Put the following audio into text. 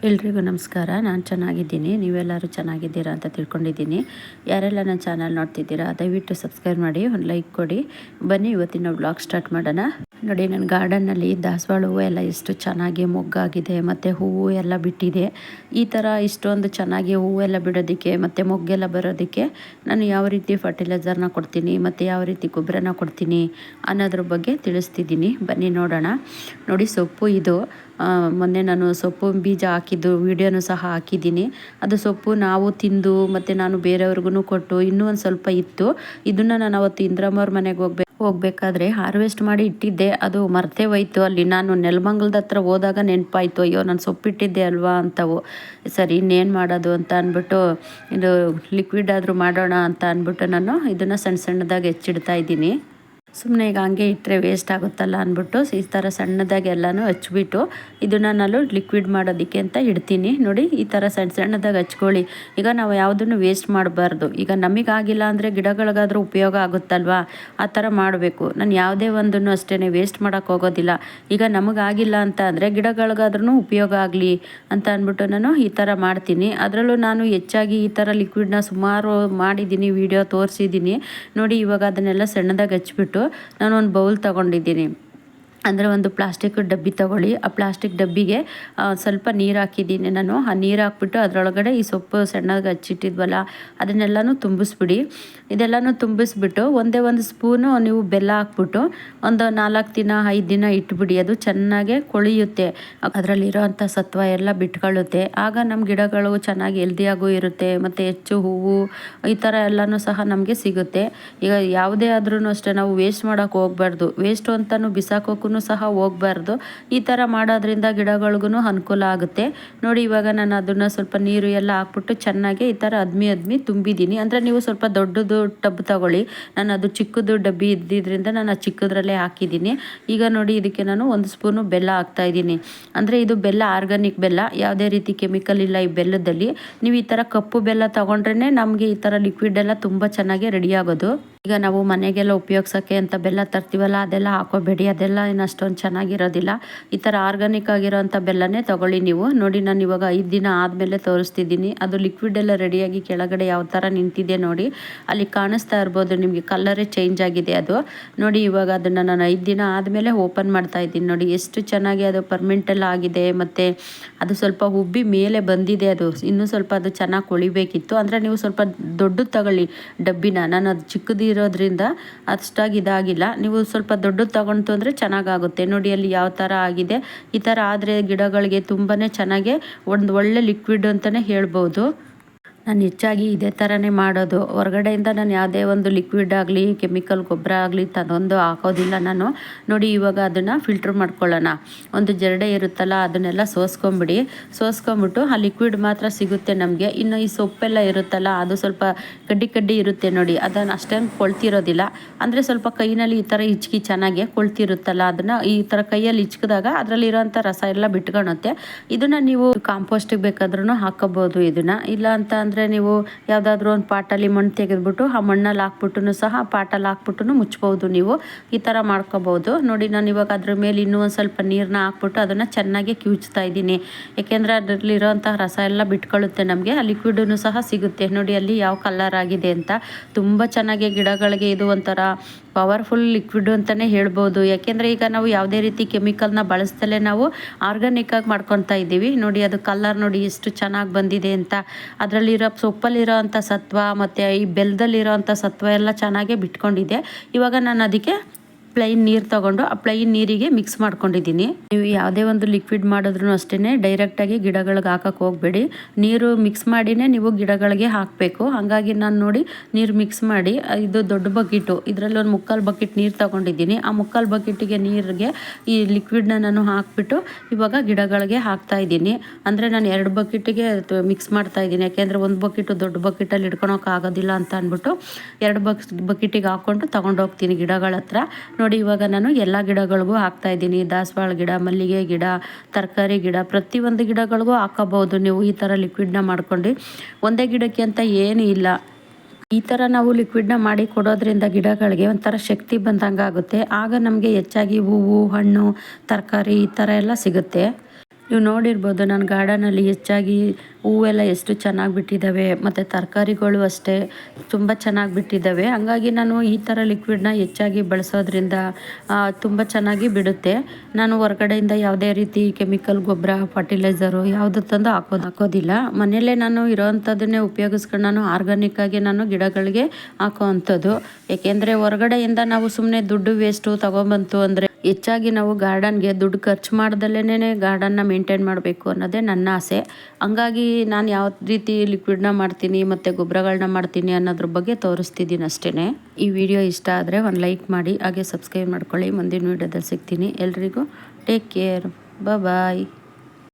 ಎಲ್ರಿಗೂ ನಮಸ್ಕಾರ. ನಾನು ಚೆನ್ನಾಗಿದ್ದೀನಿ, ನೀವೆಲ್ಲರೂ ಚೆನ್ನಾಗಿದ್ದೀರಾ ಅಂತ ತಿಳ್ಕೊಂಡಿದ್ದೀನಿ. ಯಾರೆಲ್ಲ ನನ್ನ ಚಾನಲ್ ನೋಡ್ತಿದ್ದೀರಾ ದಯವಿಟ್ಟು ಸಬ್ಸ್ಕ್ರೈಬ್ ಮಾಡಿ, ಒಂದು ಲೈಕ್ ಕೊಡಿ. ಬನ್ನಿ ಇವತ್ತಿನ ವ್ಲಾಗ್ ಸ್ಟಾರ್ಟ್ ಮಾಡೋಣ. ನೋಡಿ, ನನ್ನ ಗಾರ್ಡನ್ನಲ್ಲಿ ದಾಸವಾಳ ಹೂವು ಎಲ್ಲ ಎಷ್ಟು ಚೆನ್ನಾಗಿ ಮೊಗ್ಗಾಗಿದೆ ಮತ್ತು ಹೂವು ಎಲ್ಲ ಬಿಟ್ಟಿದೆ. ಈ ಥರ ಇಷ್ಟೊಂದು ಚೆನ್ನಾಗಿ ಹೂವೆಲ್ಲ ಬಿಡೋದಕ್ಕೆ ಮತ್ತು ಮೊಗ್ಗೆಲ್ಲ ಬರೋದಕ್ಕೆ ನಾನು ಯಾವ ರೀತಿ ಫರ್ಟಿಲೈಸರ್ನ ಕೊಡ್ತೀನಿ ಮತ್ತು ಯಾವ ರೀತಿ ಗೊಬ್ಬರನ ಕೊಡ್ತೀನಿ ಅನ್ನೋದ್ರ ಬಗ್ಗೆ ತಿಳಿಸ್ತಿದ್ದೀನಿ. ಬನ್ನಿ ನೋಡೋಣ. ನೋಡಿ, ಸೊಪ್ಪು ಇದು ಮೊನ್ನೆ ನಾನು ಸೊಪ್ಪು ಬೀಜ ಹಾಕಿದ್ದು ವಿಡಿಯೋನು ಸಹ ಹಾಕಿದ್ದೀನಿ. ಅದು ಸೊಪ್ಪು ನಾವು ತಿಂದು ಮತ್ತು ನಾನು ಬೇರೆಯವ್ರಿಗೂ ಕೊಟ್ಟು ಇನ್ನೂ ಒಂದು ಸ್ವಲ್ಪ ಇತ್ತು. ಇದನ್ನು ನಾನು ಅವತ್ತು ಇಂದ್ರಮ್ಮವ್ರ ಮನೆಗೆ ಹೋಗ್ಬೇಕಾದ್ರೆ ಹಾರ್ವೆಸ್ಟ್ ಮಾಡಿ ಇಟ್ಟಿದ್ದೆ. ಅದು ಮರ್ತೇ ಹೋಯ್ತು. ಅಲ್ಲಿ ನಾನು ನೆಲಮಂಗಲದ ಹತ್ರ ಹೋದಾಗ ನೆನಪಾಯಿತು, ಅಯ್ಯೋ ನಾನು ಸೊಪ್ಪಿಟ್ಟಿದ್ದೆ ಅಲ್ವಾ ಅಂತವು. ಸರಿ, ಇನ್ನೇನು ಮಾಡೋದು ಅಂತ ಅಂದ್ಬಿಟ್ಟು ಇದು ಲಿಕ್ವಿಡ್ ಆದರೂ ಮಾಡೋಣ ಅಂತ ಅಂದ್ಬಿಟ್ಟು ನಾನು ಇದನ್ನು ಸಣ್ಣ ಸಣ್ಣದಾಗಿ ಹೆಚ್ಚಿಡ್ತಾ ಇದ್ದೀನಿ. ಸುಮ್ಮನೆ ಈಗ ಹಂಗೆ ಇಟ್ಟರೆ ವೇಸ್ಟ್ ಆಗುತ್ತಲ್ಲ ಅಂದ್ಬಿಟ್ಟು ಈ ಥರ ಸಣ್ಣದಾಗಿ ಎಲ್ಲನೂ ಹಚ್ಬಿಟ್ಟು ಇದನ್ನು ನಾನು ಲಿಕ್ವಿಡ್ ಮಾಡೋದಕ್ಕೆ ಅಂತ ಇಡ್ತೀನಿ. ನೋಡಿ, ಈ ಥರ ಸಣ್ಣ ಸಣ್ಣದಾಗಿ ಹಚ್ಕೊಳ್ಳಿ. ಈಗ ನಾವು ಯಾವುದನ್ನು ವೇಸ್ಟ್ ಮಾಡಬಾರ್ದು. ಈಗ ನಮಗಾಗಿಲ್ಲ ಅಂದರೆ ಗಿಡಗಳಿಗಾದರೂ ಉಪಯೋಗ ಆಗುತ್ತಲ್ವಾ, ಆ ಥರ ಮಾಡಬೇಕು. ನಾನು ಯಾವುದೇ ಒಂದನ್ನು ಅಷ್ಟೇ ವೇಸ್ಟ್ ಮಾಡೋಕ್ಕೆ ಹೋಗೋದಿಲ್ಲ. ಈಗ ನಮಗಾಗಿಲ್ಲ ಅಂತ ಅಂದರೆ ಗಿಡಗಳಿಗಾದ್ರೂ ಉಪಯೋಗ ಆಗಲಿ ಅಂತ ಅಂದ್ಬಿಟ್ಟು ನಾನು ಈ ಥರ ಮಾಡ್ತೀನಿ. ಅದರಲ್ಲೂ ನಾನು ಹೆಚ್ಚಾಗಿ ಈ ಥರ ಲಿಕ್ವಿಡ್ನ ಸುಮಾರು ಮಾಡಿದ್ದೀನಿ, ವಿಡಿಯೋ ತೋರಿಸಿದ್ದೀನಿ. ನೋಡಿ, ಇವಾಗ ಅದನ್ನೆಲ್ಲ ಸಣ್ಣದಾಗಿ ಹಚ್ಬಿಟ್ಟು ನಾನು ಒಂದು ಬೌಲ್ ತೊಗೊಂಡಿದ್ದೀನಿ. ಅಂದರೆ ಒಂದು ಪ್ಲಾಸ್ಟಿಕ್ ಡಬ್ಬಿ ತೊಗೊಳ್ಳಿ. ಆ ಪ್ಲಾಸ್ಟಿಕ್ ಡಬ್ಬಿಗೆ ಸ್ವಲ್ಪ ನೀರು ಹಾಕಿದ್ದೀನಿ ನಾನು. ಆ ನೀರು ಹಾಕ್ಬಿಟ್ಟು ಅದರೊಳಗಡೆ ಈ ಸೊಪ್ಪು ಸಣ್ಣಗೆ ಹಚ್ಚಿಟ್ಟಿದ್ವಲ್ಲ ಅದನ್ನೆಲ್ಲನೂ ತುಂಬಿಸ್ಬಿಡಿ. ಇದೆಲ್ಲನೂ ತುಂಬಿಸ್ಬಿಟ್ಟು ಒಂದೇ ಒಂದು ಸ್ಪೂನು ನೀವು ಬೆಲ್ಲ ಹಾಕ್ಬಿಟ್ಟು ಒಂದು 4 ದಿನ 5 ದಿನ ಇಟ್ಬಿಡಿ. ಅದು ಚೆನ್ನಾಗೆ ಕೊಳೆಯುತ್ತೆ, ಅದರಲ್ಲಿರೋವಂಥ ಸತ್ವ ಎಲ್ಲ ಬಿಟ್ಕೊಳ್ಳುತ್ತೆ. ಆಗ ನಮ್ಮ ಗಿಡಗಳು ಚೆನ್ನಾಗಿ ಹೆಲ್ದಿಯಾಗೂ ಇರುತ್ತೆ ಮತ್ತು ಹೆಚ್ಚು ಹೂವು ಈ ಥರ ಎಲ್ಲನೂ ಸಹ ನಮಗೆ ಸಿಗುತ್ತೆ. ಈಗ ಯಾವುದೇ ಆದ್ರೂ ಅಷ್ಟೇ ನಾವು ವೇಸ್ಟ್ ಮಾಡೋಕ್ಕೆ ಹೋಗ್ಬಾರ್ದು. ವೇಸ್ಟು ಅಂತಲೂ ಬಿಸಾಕೋಕ್ಕೂ ಸಹ ಹೋಗಬಾರ್ದು. ಈ ಥರ ಮಾಡೋದ್ರಿಂದ ಗಿಡಗಳಿಗೂ ಅನುಕೂಲ ಆಗುತ್ತೆ. ನೋಡಿ, ಇವಾಗ ನಾನು ಅದನ್ನು ಸ್ವಲ್ಪ ನೀರು ಎಲ್ಲ ಹಾಕ್ಬಿಟ್ಟು ಚೆನ್ನಾಗಿ ಈ ಥರ ಅದ್ಮಿ ತುಂಬಿದ್ದೀನಿ. ಅಂದರೆ ನೀವು ಸ್ವಲ್ಪ ದೊಡ್ಡದು ಟಬ್ ತಗೊಳ್ಳಿ. ನಾನು ಅದು ಚಿಕ್ಕದು ಡಬ್ಬಿ ಇದ್ದಿದ್ದರಿಂದ ನಾನು ಆ ಚಿಕ್ಕದ್ರಲ್ಲೇ ಹಾಕಿದ್ದೀನಿ. ಈಗ ನೋಡಿ, ಇದಕ್ಕೆ ನಾನು 1 ಸ್ಪೂನು ಬೆಲ್ಲ ಹಾಕ್ತಾಯಿದ್ದೀನಿ. ಅಂದರೆ ಇದು ಬೆಲ್ಲ ಆರ್ಗಾನಿಕ್ ಬೆಲ್ಲ, ಯಾವುದೇ ರೀತಿ ಕೆಮಿಕಲ್ ಇಲ್ಲ ಈ ಬೆಲ್ಲದಲ್ಲಿ. ನೀವು ಈ ಥರ ಕಪ್ಪು ಬೆಲ್ಲ ತೊಗೊಂಡ್ರೇ ನಮಗೆ ಈ ಥರ ಲಿಕ್ವಿಡ್ ಎಲ್ಲ ತುಂಬ ಚೆನ್ನಾಗಿ ರೆಡಿ ಆಗೋದು. ಈಗ ನಾವು ಮನೆಗೆಲ್ಲ ಉಪಯೋಗಿಸೋಕ್ಕೆ ಅಂತ ಬೆಲ್ಲ ತರ್ತೀವಲ್ಲ, ಅದೆಲ್ಲ ಹಾಕೋಬೇಡಿ, ಅದೆಲ್ಲ ಏನು ಅಷ್ಟೊಂದು ಚೆನ್ನಾಗಿರೋದಿಲ್ಲ. ಈ ಥರ ಆರ್ಗಾನಿಕ್ ಆಗಿರೋಂಥ ಬೆಲ್ಲನೇ ತೊಗೊಳ್ಳಿ ನೀವು. ನೋಡಿ, ನಾನು ಇವಾಗ 5 ದಿನ ಆದಮೇಲೆ ತೋರಿಸ್ತಿದ್ದೀನಿ. ಅದು ಲಿಕ್ವಿಡ್ ಎಲ್ಲ ರೆಡಿಯಾಗಿ ಕೆಳಗಡೆ ಯಾವ ಥರ ನಿಂತಿದೆ ನೋಡಿ, ಅಲ್ಲಿ ಕಾಣಿಸ್ತಾ ಇರ್ಬೋದು ನಿಮಗೆ, ಕಲರೇ ಚೇಂಜ್ ಆಗಿದೆ ಅದು. ನೋಡಿ, ಇವಾಗ ಅದನ್ನು ನಾನು 5 ದಿನ ಆದಮೇಲೆ ಓಪನ್ ಮಾಡ್ತಾ ಇದ್ದೀನಿ. ನೋಡಿ ಎಷ್ಟು ಚೆನ್ನಾಗಿ ಅದು ಪರ್ಮೆಂಟೆಲ್ಲ ಆಗಿದೆ ಮತ್ತು ಅದು ಸ್ವಲ್ಪ ಉಬ್ಬಿ ಮೇಲೆ ಬಂದಿದೆ. ಅದು ಇನ್ನೂ ಸ್ವಲ್ಪ ಅದು ಚೆನ್ನಾಗಿ ಕೊಳಿಬೇಕಿತ್ತು. ಅಂದರೆ ನೀವು ಸ್ವಲ್ಪ ದೊಡ್ಡದು ತಗೊಳ್ಳಿ ಡಬ್ಬಿನ. ನಾನು ಅದು ಚಿಕ್ಕದು ಇರೋದ್ರಿಂದ ಅಷ್ಟಾಗಿ ಇದಾಗಿಲ್ಲ. ನೀವು ಸ್ವಲ್ಪ ದೊಡ್ಡದು ತಗೊಂಡು ಅಂದರೆ ಚೆನ್ನಾಗಾಗುತ್ತೆ. ನೋಡಿ, ಅಲ್ಲಿ ಯಾವ ಥರ ಆಗಿದೆ. ಈ ಥರ ಆದರೆ ಗಿಡಗಳಿಗೆ ತುಂಬಾ ಚೆನ್ನಾಗಿ ಒಂದು ಒಳ್ಳೆ ಲಿಕ್ವಿಡ್ ಅಂತಲೇ ಹೇಳ್ಬೋದು. ನಾನು ಹೆಚ್ಚಾಗಿ ಇದೇ ಥರನೇ ಮಾಡೋದು. ಹೊರಗಡೆಯಿಂದ ನಾನು ಯಾವುದೇ ಒಂದು ಲಿಕ್ವಿಡ್ ಆಗಲಿ ಕೆಮಿಕಲ್ ಗೊಬ್ಬರ ಆಗಲಿ ತಂದೊಂದು ಹಾಕೋದಿಲ್ಲ ನಾನು. ನೋಡಿ, ಇವಾಗ ಅದನ್ನು ಫಿಲ್ಟ್ರ್ ಮಾಡ್ಕೊಳ್ಳೋಣ. ಒಂದು ಜರಡೆ ಇರುತ್ತಲ್ಲ ಅದನ್ನೆಲ್ಲ ಸೋಸ್ಕೊಂಬಿಟ್ಟು ಆ ಲಿಕ್ವಿಡ್ ಮಾತ್ರ ಸಿಗುತ್ತೆ ನಮಗೆ. ಇನ್ನು ಈ ಸೊಪ್ಪೆಲ್ಲ ಇರುತ್ತಲ್ಲ ಅದು ಸ್ವಲ್ಪ ಕಡ್ಡಿ ಇರುತ್ತೆ ನೋಡಿ, ಅದನ್ನು ಅಷ್ಟೇನು ಕೊಳ್ತಿರೋದಿಲ್ಲ. ಅಂದರೆ ಸ್ವಲ್ಪ ಕೈನಲ್ಲಿ ಈ ಥರ ಹಿಚ್ಕಿ ಚೆನ್ನಾಗಿ ಕೊಳ್ತಿರುತ್ತಲ್ಲ, ಅದನ್ನು ಈ ಥರ ಕೈಯಲ್ಲಿ ಹಿಚ್ಕಿದಾಗ ಅದರಲ್ಲಿರೋಂಥ ರಸ ಎಲ್ಲ ಬಿಟ್ಕೊಳುತ್ತೆ. ಇದನ್ನು ನೀವು ಕಾಂಪೋಸ್ಟಿಗೆ ಬೇಕಾದ್ರೂ ಹಾಕೋಬೋದು. ಇದನ್ನು ಇಲ್ಲ ಅಂತ ಅಂದರೆ ನೀವು ಯಾವುದಾದ್ರೂ ಒಂದು ಪಾಟಲ್ಲಿ ಮಣ್ಣು ತೆಗೆದ್ಬಿಟ್ಟು ಆ ಮಣ್ಣಲ್ಲಿ ಹಾಕ್ಬಿಟ್ಟು ಸಹ ಪಾಟಲ್ಲಿ ಹಾಕ್ಬಿಟ್ಟು ಮುಚ್ಬೋದು. ನೀವು ಈ ಥರ ಮಾಡ್ಕೋಬೋದು. ನೋಡಿ, ನಾನು ಇವಾಗ ಅದ್ರ ಮೇಲೆ ಇನ್ನೂ ಒಂದು ಸ್ವಲ್ಪ ನೀರನ್ನ ಹಾಕ್ಬಿಟ್ಟು ಅದನ್ನು ಚೆನ್ನಾಗಿ ಕಿವುಚ್ತಾ ಇದ್ದೀನಿ. ಯಾಕೆಂದರೆ ಅದರಲ್ಲಿರೋಂಥ ರಸ ಎಲ್ಲ ಬಿಟ್ಕೊಳ್ಳುತ್ತೆ ನಮಗೆ. ಆ ಲಿಕ್ವಿಡೂ ಸಹ ಸಿಗುತ್ತೆ. ನೋಡಿ, ಅಲ್ಲಿ ಯಾವ ಕಲರ್ ಆಗಿದೆ ಅಂತ. ತುಂಬ ಚೆನ್ನಾಗಿ ಗಿಡಗಳಿಗೆ ಇದು ಒಂಥರ ಪವರ್ಫುಲ್ ಲಿಕ್ವಿಡ್ ಅಂತಲೇ ಹೇಳ್ಬೋದು. ಯಾಕೆಂದರೆ ಈಗ ನಾವು ಯಾವುದೇ ರೀತಿ ಕೆಮಿಕಲ್ನ ಬಳಸ್ದಲೇ ನಾವು ಆರ್ಗಾನಿಕ್ಕಾಗಿ ಮಾಡ್ಕೊತಾ ಇದ್ದೀವಿ. ನೋಡಿ, ಅದು ಕಲರ್ ನೋಡಿ ಎಷ್ಟು ಚೆನ್ನಾಗಿ ಬಂದಿದೆ ಅಂತ. ಅದರಲ್ಲಿರೋ ಸೊಪ್ಪಲ್ಲಿರೋ ಅಂಥ ಸತ್ವ ಮತ್ತು ಈ ಬೆಲ್ಲದಲ್ಲಿರೋ ಅಂಥ ಸತ್ವ ಎಲ್ಲ ಚೆನ್ನಾಗೇ ಬಿಟ್ಕೊಂಡಿದೆ. ಇವಾಗ ನಾನು ಅದಕ್ಕೆ ಪ್ಲೈನ್ ನೀರು ತೊಗೊಂಡು ಆ ಪ್ಲೈನ್ ನೀರಿಗೆ ಮಿಕ್ಸ್ ಮಾಡ್ಕೊಂಡಿದ್ದೀನಿ. ನೀವು ಯಾವುದೇ ಒಂದು ಲಿಕ್ವಿಡ್ ಮಾಡಿದ್ರೂ ಅಷ್ಟೇ ಡೈರೆಕ್ಟಾಗಿ ಗಿಡಗಳಿಗೆ ಹಾಕಕ್ಕೆ ಹೋಗಬೇಡಿ. ನೀರು ಮಿಕ್ಸ್ ಮಾಡಿನೇ ನೀವು ಗಿಡಗಳಿಗೆ ಹಾಕಬೇಕು. ಹಾಗಾಗಿ ನಾನು ನೋಡಿ ನೀರು ಮಿಕ್ಸ್ ಮಾಡಿ, ಇದು ದೊಡ್ಡ ಬಕೆಟು, ಇದರಲ್ಲಿ ಒಂದು 3/4 ಬಕೆಟ್ ನೀರು ತೊಗೊಂಡಿದ್ದೀನಿ. ಆ 3/4 ಬಕೆಟಿಗೆ ನೀರಿಗೆ ಈ ಲಿಕ್ವಿಡ್ನ ನಾನು ಹಾಕಿಬಿಟ್ಟು ಇವಾಗ ಗಿಡಗಳಿಗೆ ಹಾಕ್ತಾ ಇದ್ದೀನಿ. ಅಂದರೆ ನಾನು 2 ಬಕೆಟಿಗೆ ಮಿಕ್ಸ್ ಮಾಡ್ತಾ ಇದ್ದೀನಿ. ಯಾಕೆಂದರೆ 1 ಬಕೆಟು ದೊಡ್ಡ ಬಕೆಟಲ್ಲಿ ಇಟ್ಕೊಳಕ್ಕೆ ಆಗೋದಿಲ್ಲ ಅಂತ ಅಂದ್ಬಿಟ್ಟು 2 ಬಕೆಟಿಗೆ ಹಾಕ್ಕೊಂಡು ತೊಗೊಂಡೋಗ್ತೀನಿ ಗಿಡಗಳ ಹತ್ರ. ನೋಡಿ, ಇವಾಗ ನಾನು ಎಲ್ಲ ಗಿಡಗಳಿಗೂ ಹಾಕ್ತಾ ಇದ್ದೀನಿ. ದಾಸವಾಳ ಗಿಡ, ಮಲ್ಲಿಗೆ ಗಿಡ, ತರಕಾರಿ ಗಿಡ, ಪ್ರತಿಯೊಂದು ಗಿಡಗಳಿಗೂ ಹಾಕೋಬಹುದು ನೀವು ಈ ಥರ ಲಿಕ್ವಿಡ್ನ ಮಾಡ್ಕೊಂಡು. ಒಂದೇ ಗಿಡಕ್ಕೆ ಅಂತ ಏನೂ ಇಲ್ಲ. ಈ ಥರ ನಾವು ಲಿಕ್ವಿಡ್ನ ಮಾಡಿ ಕೊಡೋದ್ರಿಂದ ಗಿಡಗಳಿಗೆ ಒಂಥರ ಶಕ್ತಿ ಬಂದಂಗೆ ಆಗುತ್ತೆ. ಆಗ ನಮಗೆ ಹೆಚ್ಚಾಗಿ ಹೂವು, ಹಣ್ಣು, ತರಕಾರಿ ಈ ಥರ ಎಲ್ಲ ಸಿಗುತ್ತೆ. ನೀವು ನೋಡಿರ್ಬೋದು ನನ್ನ ಗಾರ್ಡನಲ್ಲಿ ಹೆಚ್ಚಾಗಿ ಹೂವೆಲ್ಲ ಎಷ್ಟು ಚೆನ್ನಾಗಿ ಬಿಟ್ಟಿದ್ದಾವೆ, ಮತ್ತು ತರಕಾರಿಗಳು ಅಷ್ಟೇ ತುಂಬ ಚೆನ್ನಾಗಿ ಬಿಟ್ಟಿದ್ದಾವೆ. ಹಂಗಾಗಿ ನಾನು ಈ ಥರ ಲಿಕ್ವಿಡ್ನ ಹೆಚ್ಚಾಗಿ ಬಳಸೋದ್ರಿಂದ ತುಂಬ ಚೆನ್ನಾಗಿ ಬಿಡುತ್ತೆ. ನಾನು ಹೊರಗಡೆಯಿಂದ ಯಾವುದೇ ರೀತಿ ಕೆಮಿಕಲ್ ಗೊಬ್ಬರ, ಫರ್ಟಿಲೈಸರು ಯಾವುದು ತಂದು ಹಾಕೋದಿಲ್ಲ. ಮನೆಯಲ್ಲೇ ನಾನು ಇರೋವಂಥದ್ದನ್ನೇ ಉಪಯೋಗಿಸ್ಕೊಂಡು ನಾನು ಆರ್ಗಾನಿಕ್ಕಾಗಿ ನಾನು ಗಿಡಗಳಿಗೆ ಹಾಕೋ ಅಂಥದ್ದು. ಏಕೆಂದರೆ ಹೊರಗಡೆಯಿಂದ ನಾವು ಸುಮ್ಮನೆ ದುಡ್ಡು ವೇಸ್ಟು ತೊಗೊಂಬಂತು ಅಂದರೆ ಹೆಚ್ಚಾಗಿ ನಾವು ಗಾರ್ಡನ್ಗೆ ದುಡ್ಡು ಖರ್ಚು ಮಾಡ್ದಲ್ಲೇ ಗಾರ್ಡನ್ನ ಮೇಂಟೈನ್ ಮಾಡಬೇಕು ಅನ್ನೋದೇ ನನ್ನ ಆಸೆ. ಹಂಗಾಗಿ ನಾನು ಯಾವ ರೀತಿ ಲಿಕ್ವಿಡ್ನ ಮಾಡ್ತೀನಿ ಮತ್ತು ಗೊಬ್ಬರಗಳನ್ನ ಮಾಡ್ತೀನಿ ಅನ್ನೋದ್ರ ಬಗ್ಗೆ ತೋರಿಸ್ತಿದ್ದೀನಿ ಅಷ್ಟೇ. ಈ ವಿಡಿಯೋ ಇಷ್ಟ ಆದರೆ ಒಂದು ಲೈಕ್ ಮಾಡಿ, ಹಾಗೆ ಸಬ್ಸ್ಕ್ರೈಬ್ ಮಾಡ್ಕೊಳ್ಳಿ. ಮುಂದಿನ ವಿಡಿಯೋದಲ್ಲಿ ಸಿಗ್ತೀನಿ. ಎಲ್ರಿಗೂ ಟೇಕ್ ಕೇರ್, ಬಾಯ್.